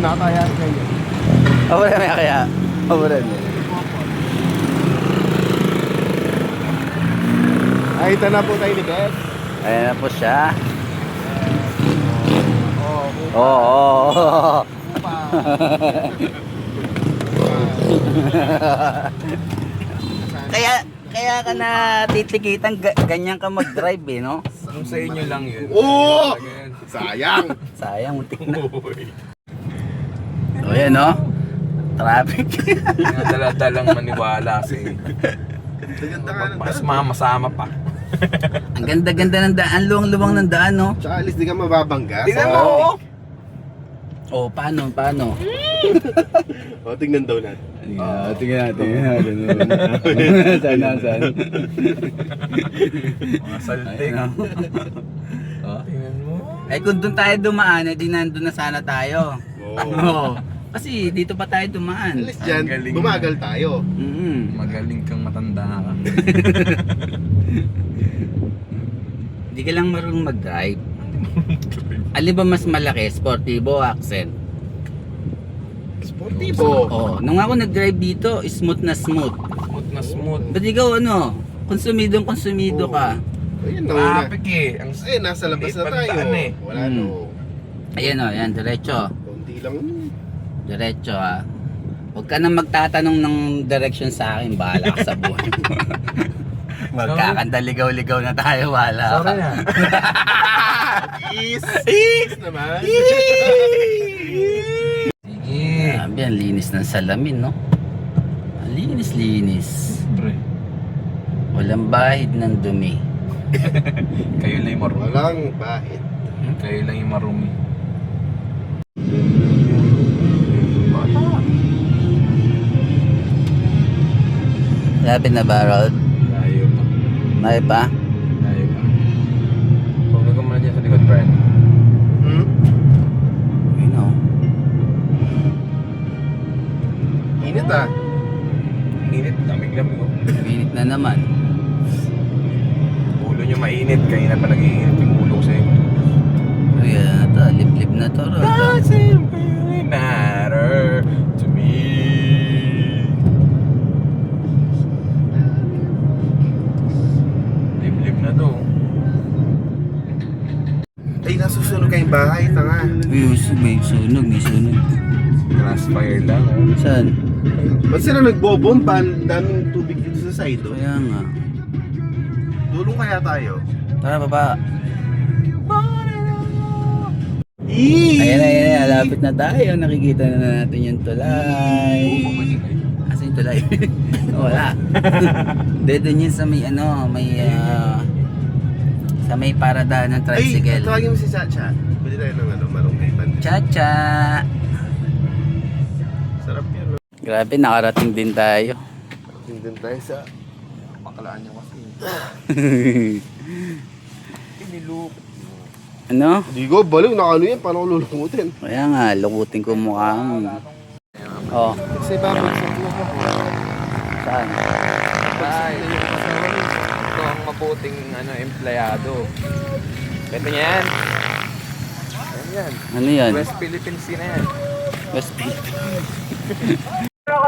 nakakaya sa inyo. Wala may kaya. Wala niya. Ay, ito na po tayo ni Beth. Ayan na po siya. Oo. Oo. Kaya ka na titikitan, ganyan ka mag-drive eh, no? Kung sa inyo lang yun. Oo! Sayang! Sayang, muntik na. O yan, no? Traffic. Mga daladalang maniwala kasi mas masama pa. Ang ganda-ganda ng daan, ang luwang-luwang ng daan, no? Tsaka alis di ka mababangga. Tingnan mo! Oh, paano? O, tingnan daw natin. Tingnan natin. Saan? Mga salting. Tingnan mo. Ay, kung doon tayo dumaan, di nandun na sana tayo. Oo. Oo. Kasi dito pa tayo dumaan. Alis dyan, Ang galing bumagal tayo. Magaling kang matanda ka. Hindi ka lang marunong mag-drive. Alin ba mas malaki? Sportivo o accent? Sportivo. Oo. Nung ako nag-drive dito, smooth na smooth. Smooth na smooth. Ba't ikaw ano? Konsumidong ka. Ayun na una. Traffic eh. Ang Ayun, nasa labas na tayo. Pagdaan eh. Wala no. Ayan o, yan, diretso. Kunti lang. Diretso ha. Huwag ka na magtatanong ng direction sa akin, bahala ka sa buhay. Magkakandaligaw-ligaw na tayo, bahala ka. sorry na. Is naman. Sige. Grabe, ang linis ng salamin, no? Ang linis. Pre. Walang bahid ng dumi. Kayo lang yung marumi. Walang bahid. Kayo lang yung marumi. Lapit na ba, Rod? Layo pa. May pa? Layo pa. Kung ka muna dyan sa likod, friend. You know. Init ah. Init, lamig-lamig oh. Minute na naman. Ulo nyo mainit, kaya na pa nag-iinit yung ulo ko sa inyo. Uy, ano na to? Liblib na to, Rod. Doesn't really matter to me. Liblib na to. Ay, nasusunog kayong bahay, tanga. Uy, may sunog. Crossfire lang oh. Saan? Ba't sila nagbobomba? Ang daming tubig dito sa side, oh. Kaya nga. Dulong kaya tayo? Tara, baba. Eee! Ayan, lapit na tayo. Nakikita na natin yung tulay. Asa yung tulay? Wala. Doon yun sa may sa may paradaan ng Ay, tricycle. tawagin mo si Chacha. Pwede tayo ng marunong. Chacha! Sarap yun, no? Grabe, nakarating din tayo. Tingnan tayo sa pakalaan niya kasi. Iniluk. Ano? Hindi ko, baliw na ano yan. Paano ko lulungutin? Kaya nga, lukutin ko mukha mo. Oh, Kasi bakit sa buka ko? saan? Ay, ito ang mabuting empleyado. Ito yan. Yan. Ano yan? West Philippines na yan. West Philippines.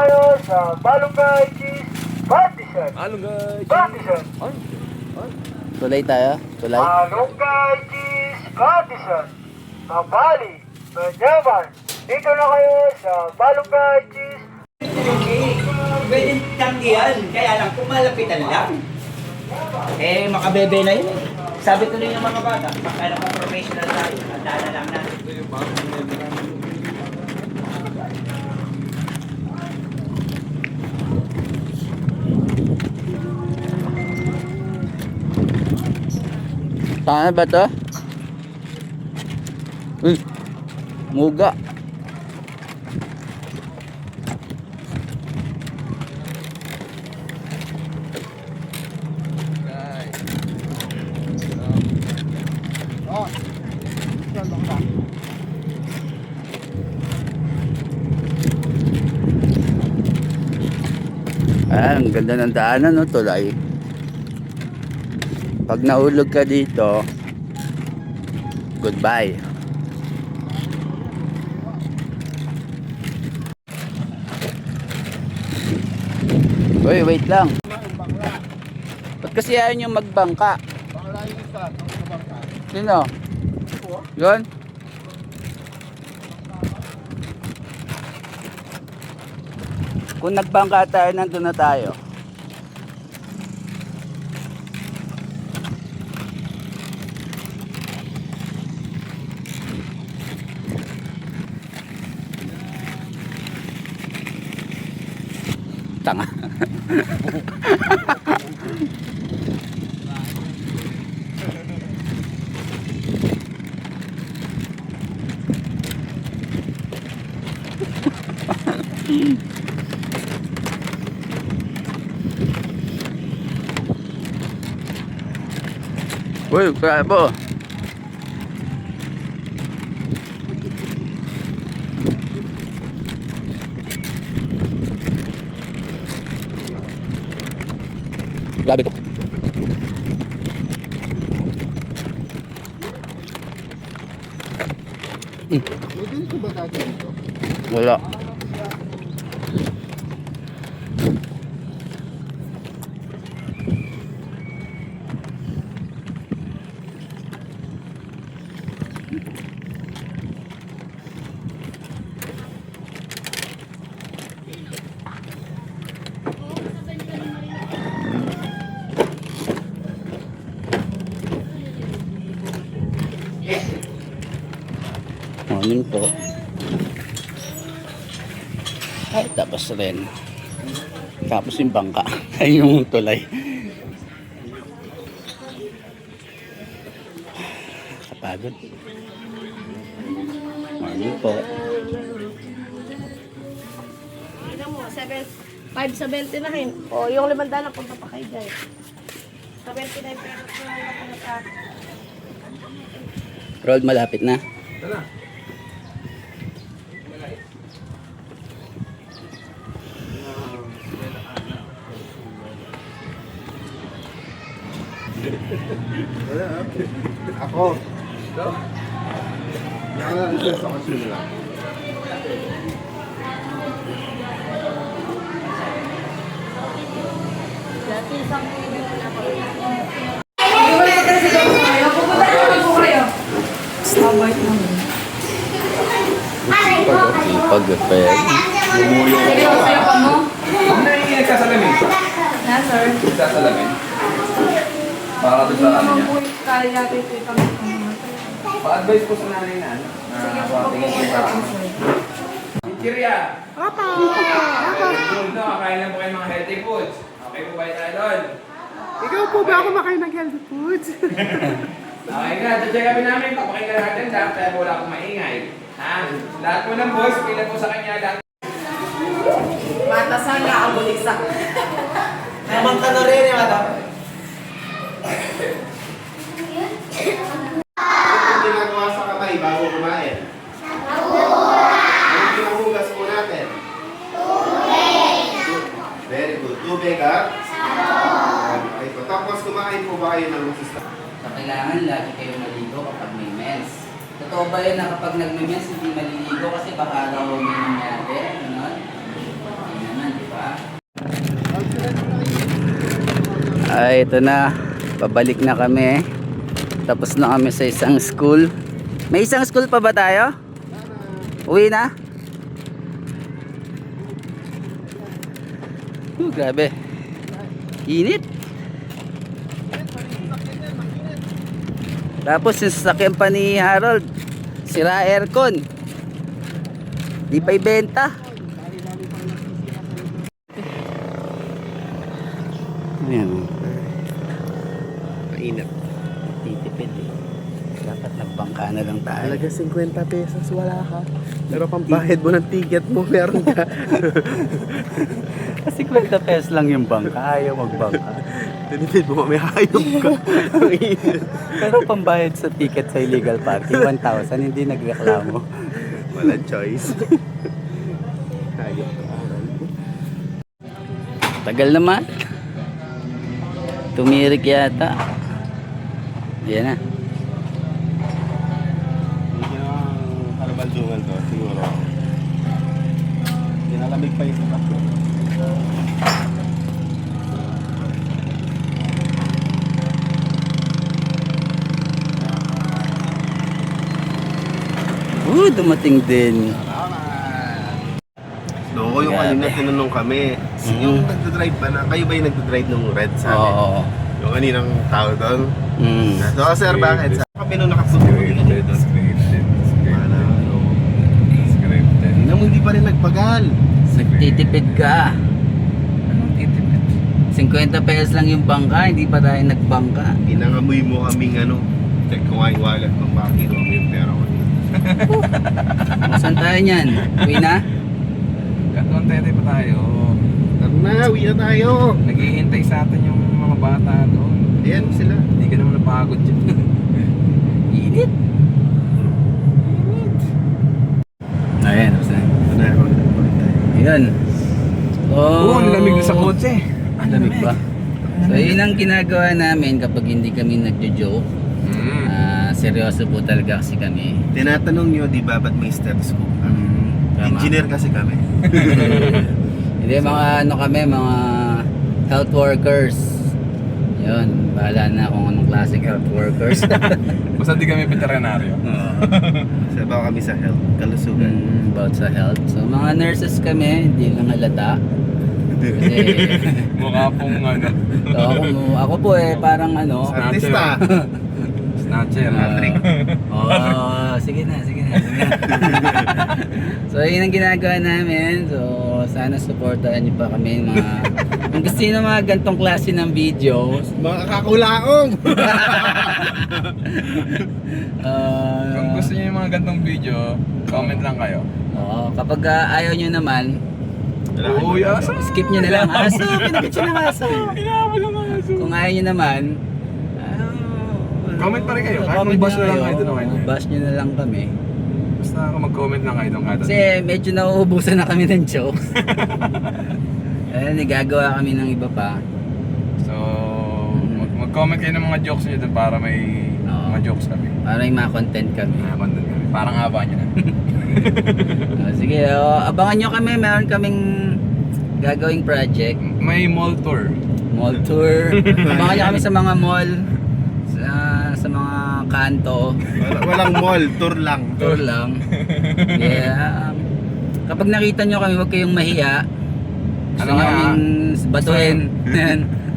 kayo sa Balungay Cheese Partisan. Ano guys? Partisan. Tulay tayo? Tulay? Balungay Cheese Partisan. Mabali, Manyaman. Dito na kayo sa Balungay Cheese. Pwede tanggihan, kaya lang kumalapitan lang. Eh, makabebe na yun. Sabi ko rin ng mga bata, baka professional tayo, handa na lang natin. Saan ba to? Uy, muga. Ang ganda ng daanan, no, tulay. Pag naulog ka dito, goodbye. Uy, wait lang. Ba't kasi ayaw nyo magbangka? Bakla yung isa, bangka. Sino? Yun? Kung nagbangka tayo, nandun na tayo. Tanga. Uy, bravo. Grabe ko. May ganito ba dati dito? Wala. Morning po. Ay, tapos rin. Tapos yung bangka. Ay, yung tulay. Kapagod. Morning po. Tignan mo, 5.70 na rin. O, yung 500 na punta pa kayo dyan. 79 pesos na lang ako sa Road, malapit na. Ako. Yan na rin sa kasunod. dati isang video na pa. Pag-repair. Ano yung nagsasalamin? Na, sir. Nagsasalamin? Para doon sa ano niya. Kaya ito kami. Pa-advise ko sa nanay na ano. Tingin ko sa Kirya! Papa! Food na, kakain lang po kayo mga healthy foods. Okay po ba tayo doon? Ikaw po ba ako makain ng healthy foods? Okay nga, check kami namin. Papakita natin lahat kaya wala akong maingay. Ha? Lahat po ng boys, pila po sa kanya lahat. Matasan na ang buliksak. Naman ka na rin, madam. Ano ginagawa sa kamay bago kumain? Ano pinahugas po natin? Very good. Tubig ha? Okay po. Tapos kumain po ba kayo ng masista? So, kailangan lagi kayo maligo kapag may mens. Totoo ba yun na kapag nagme-mens hindi maliligo kasi baka raw may nangyari? Ganon? Hindi naman, di ba? Ay, ito na. Pabalik na kami. Tapos na kami sa isang school. May isang school pa ba tayo? Uwi na? Grabe. Init. Tapos yung sasakyan pa ni Harold, sira aircon. Di pa ibenta. Ayan. Mainit. Titipid eh. Dapat nagbangka na lang tayo. Talaga 50 pesos wala ka. Pero pambahid mo ng ticket mo, meron ka. Kasi 50 pesos lang yung bangka. Ayaw magbangka. Tinitid mo, may hayop ka. Ang init. Pero pambayad sa ticket sa illegal parking, 1,000. Hindi nagreklamo. Walang choice. Hayop ka. Tagal naman. Tumirik yata. Yan na. Hindi ang karabaldungan to, siguro. Dinalamig pa yung sasakyan. dumating din. Loko yung kanina tinanong kami. Yung nagdadrive ba na? Kayo ba yung nagdadrive ng red sa amin? Oo. Yung kaninang tao doon? Mm. So, sir, bakit? Sa kami nung nakapunta kami doon. Tingnan mo, hindi pa rin nagpagal. Nagtitipid ka. Anong titipid? 50 pesos lang yung bangka, hindi pa tayo nagbangka. Pinangamoy mo kaming check ko nga yung wallet kung bakit kinuha mo yung pera ko. Saan tayo niyan? Uwi na? Katuan tayo pa tayo. Tara na, uwi na tayo. Naghihintay sa atin yung mga bata doon. Ayan sila. Hindi ka naman napagod dyan. Init. Ayan, basta. Ito na ako. Ayan. Oo, ang lamig na sa kotse. Ang lamig ba? So yun ang ginagawa namin kapag hindi kami nagjo-joke. Seryoso po talaga kasi kami. Tinatanong nyo, di ba, ba't may stethoscope? Tama. Engineer kasi kami. Hindi, mga ano kami, mga health workers. Yun, bahala na kung anong klaseng health workers. Basta di kami veterinaryo. Sabaw kami sa health, kalusugan. About sa health. So mga nurses kami, hindi lang halata. Kasi Mukha pong ano. so, ako po parang Artista. Snatcher. Sige na. So yun ang ginagawa namin. So sana supportahan niyo pa kami mga kung gusto niyo ng mga gantong klase ng videos. Mga kakulaong! Kung gusto niyo yung mga gantong video, comment lang kayo. Kapag ayaw niyo naman, Uy, asa? skip niyo na lang. Aso, pinapicture ng aso. Inawa lang ang aso. Kung ayaw niyo naman, Comment pa rin kayo. Kahit comment mag-bash na na lang kayo. kayo doon, okay. Bash nyo na lang kami. Basta mag-comment lang kayo doon kada. Kasi medyo nauubusan na kami ng jokes. Nagagawa kami ng iba pa. So, mag-comment kayo ng mga jokes niyo doon para may Oo. mga jokes kami. Para may mga content kami. Content kami. Parang haba niya na. Sige, abangan nyo kami. Meron kaming gagawing project. May mall tour. Mall tour. Abangan nyo kami sa mga mall. Sa mga kanto. Walang mall, tour lang. Tour lang. Yeah. Kapag nakita nyo kami, huwag kayong mahiya. Gusto Ano nyo nga? kaming batuhin.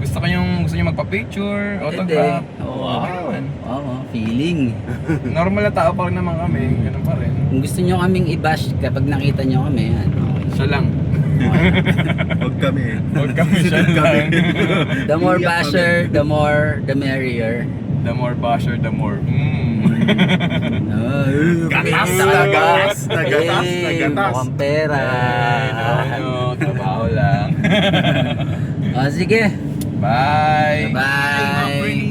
Gusto nyo magpa-picture, autograph. Oo. Okay naman. Oo, feeling. Normal na tao pa rin naman kami. Ganun pa rin. Kung gusto nyo kaming i-bash kapag nakita nyo kami, Siya lang. Huwag kami. Huwag kami siya lang. the more Iyak basher, the merrier. The more basher, the more. Gatas, Gatas, nagatas. mukhang pera. Trabaho lang. Sige. Bye! Bye.